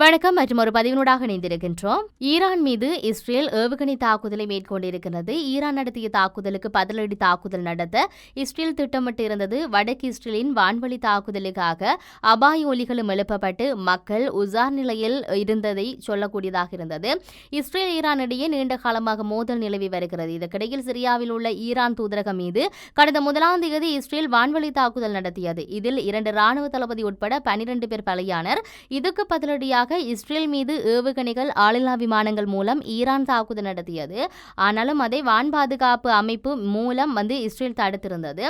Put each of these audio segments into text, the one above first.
வணக்கம் மற்றும் ஒரு பதிவினூடாக இணைந்திருக்கின்றோம். ஈரான் மீது இஸ்ரேல் ஏவுகணை தாக்குதலை மேற்கொண்டிருக்கிறது. ஈரான் நடத்திய தாக்குதலுக்கு பதிலடி தாக்குதல் நடத்த இஸ்ரேல் திட்டமிட்டு இருந்தது. வடக்கு இஸ்ரேலின் வான்வழி தாக்குதலுக்காக அபாய ஒலிகளும் எழுப்பப்பட்டு மக்கள் உசார் நிலையில் இருந்ததை சொல்லக்கூடியதாக இருந்தது. இஸ்ரேல் ஈரான் இடையே நீண்ட காலமாக மோதல் நிலவி வருகிறது. இதற்கிடையில் சிரியாவில் உள்ள ஈரான் தூதரகம் மீது கடந்த 1ஆம் தேதி இஸ்ரேல் வான்வழி தாக்குதல் நடத்தியது. இதில் 2 ராணுவ தளபதி உட்பட 12 பேர் பலியானர். இதுக்கு பதிலடியாக இஸ்ரேல் மீது ஏவுகணைகள் ஆளில்லா விமானங்கள் மூலம் ஈரான் தாக்குதல் நடத்தியது. ஆனாலும் அதை வான் பாதுகாப்பு அமைப்பு மூலம் இஸ்ரேல் தடுத்திருந்தது.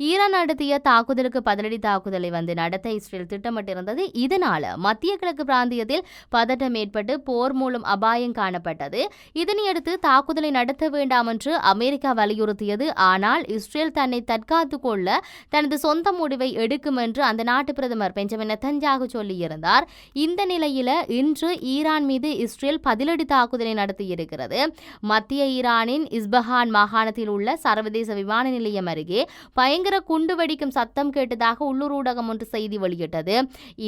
ஈரான் நடத்திய தாக்குதலுக்கு பதிலடி தாக்குதலை நடத்த இஸ்ரேல் திட்டமிட்டிருந்தது. இதனால் மத்திய கிழக்கு பிராந்தியத்தில் பதட்டம் ஏற்பட்டு போர் மூலம் அபாயம் காணப்பட்டது. இதனையடுத்து தாக்குதலை நடத்த வேண்டாம் என்று அமெரிக்கா வலியுறுத்தியது. ஆனால் இஸ்ரேல் தன்னை தற்காத்துக் கொள்ள தனது சொந்த முடிவை எடுக்கும் என்று அந்த நாட்டு பிரதமர் பெஞ்சமின் நெதன்யாகு சொல்லியிருந்தார். இந்த நிலையில் இன்று ஈரான் மீது இஸ்ரேல் பதிலடி தாக்குதலை நடத்தியிருக்கிறது. மத்திய ஈரானின் இஸ்பஹான் மாகாணத்தில் உள்ள சர்வதேச விமான நிலையம் அருகே பயங்கர குண்டு வெடிக்கும் சத்தம் கேட்டதாக உள்ளூர் ஊடகம் ஒன்று செய்தி வெளியிட்டது.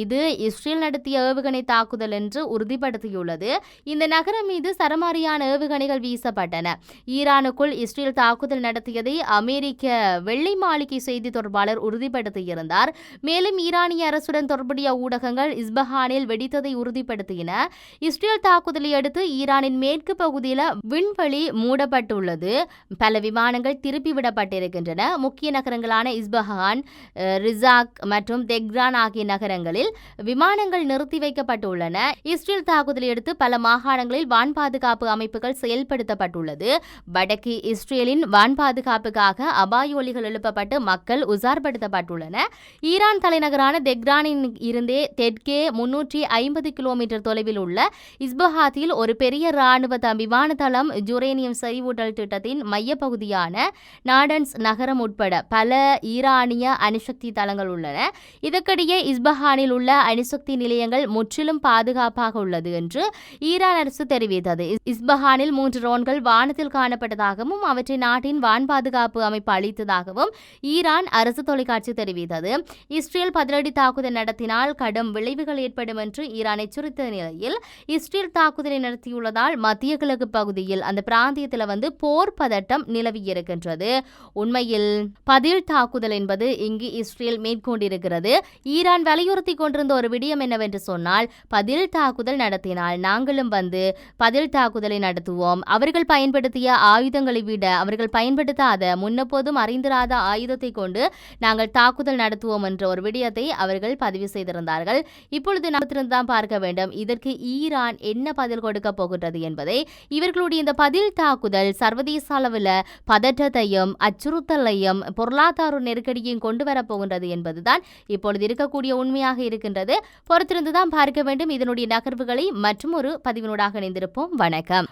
இது இஸ்ரேல் நடத்திய ஏவுகணை தாக்குதல் என்று உறுதிப்படுத்தியுள்ளது. இந்த நகரம் மீது சரமாரியான ஏவுகணைகள் வீசப்பட்டன. ஈரானுக்குள் இஸ்ரேல் தாக்குதல் நடத்தியதை அமெரிக்க வெள்ளை மாளிகை செய்தி தொடர்பாளர் உறுதிப்படுத்தியிருந்தார். மேலும் ஈரானிய அரசுடன் தொடர்புடைய ஊடகங்கள் இஸ்பஹானில் வெடித்ததை உறுதிப்படுத்தின. இஸ்ரேல் தாக்குதலை அடுத்து ஈரானின் மேற்கு பகுதியில் விண்வெளி மூடப்பட்டுள்ளது. பல விமானங்கள் திருப்பிவிடப்பட்டிருக்கின்றன. முக்கிய நகரங்களான இஸ்பஹான், ரிசாக் மற்றும் தெஹ்ரான் ஆகிய நகரங்களில் விமானங்கள் நிறுத்தி வைக்கப்பட்டுள்ளன. இஸ்ரேல் தாக்குதலை அடுத்து பல மாகாணங்களில் வான் பாதுகாப்பு அமைப்புகள் செயல்படுத்தப்பட்டுள்ளது. வடக்கு இஸ்ரேலின் வான் பாதுகாப்புக்காக அபாய ஒலிகள் எழுப்பப்பட்டு மக்கள் உசார்படுத்தப்பட்டுள்ளன. ஈரான் தலைநகரான தெஹ்ரானில் இருந்தே தெற்கே 350 கிலோமீட்டர் தொலைவில் உள்ள இஸ்பஹாத்தில் ஒரு பெரிய ராணுவ விமான தளம், யுரேனியம் செறிவூட்டல் திட்டத்தின் மையப்பகுதியான நாடன்ஸ் நகரம் உட்பட பல ஈரானிய அணுசக்தி தளங்கள் உள்ளன. இதற்கிடையே இஸ்பஹானில் உள்ள அணுசக்தி நிலையங்கள் முற்றிலும் பாதுகாப்பாக உள்ளது என்று ஈரான் அரசு தெரிவித்தது. இஸ்பஹானில் 3 ட்ரோன்கள் வானத்தில் காணப்பட்டதாகவும் அவற்றை நாட்டின் வான் பாதுகாப்பு அமைப்பு அளித்ததாகவும் ஈரான் அரசு தொலைக்காட்சி தெரிவித்தது. இஸ்ரேல் பதிலடி தாக்குதல் நடத்தினால் கடும் விளைவுகள் ஏற்படும் என்று ஈரான் எச்சரித்த நிலையில் இஸ்ரேல் தாக்குதலை நடத்தியுள்ளதால் மத்திய கிழக்கு பகுதியில் அந்த பிராந்தியத்தில் போர் பதட்டம் நிலவியிருக்கின்றது. உண்மையில் பதில் தாக்குதல் என்பது இங்கு இஸ்ரேல் மேற்கொண்டிருக்கிறது. ஈரான் வலியுறுத்தி கொண்டிருந்த ஒரு விடயம் என்னவென்று சொன்னால், பதில் தாக்குதல் நடத்தினால் நாங்களும் பதில் தாக்குதலை நடத்துவோம். அவர்கள் பயன்படுத்திய ஆயுதங்களை விட அவர்கள் பயன்படுத்தாத முன்னெப்போதும் அறிந்திராத ஆயுதத்தை கொண்டு நாங்கள் தாக்குதல் நடத்துவோம் என்ற ஒரு விடயத்தை அவர்கள் பதிவு செய்திருந்தார்கள். இப்பொழுது நாம் பார்க்க வேண்டும் இதற்கு ஈரான் என்ன பதில் கொடுக்க போகின்றது என்பதை. இவர்களுடைய இந்த பதில் தாக்குதல் சர்வதேச அளவில் பதற்றத்தையும் அச்சுறுத்தலையும் பொருளாதார நெருக்கடியையும் கொண்டு வரப்போகின்றது என்பதுதான் இப்பொழுது இருக்கக்கூடிய உண்மையாக இருக்கின்றது. பொறுத்திருந்துதான் பார்க்க வேண்டும் இதனுடைய நகர்வுகளை. மற்றும் ஒரு பதிவினூடாக இணைந்திருப்போம். வணக்கம்.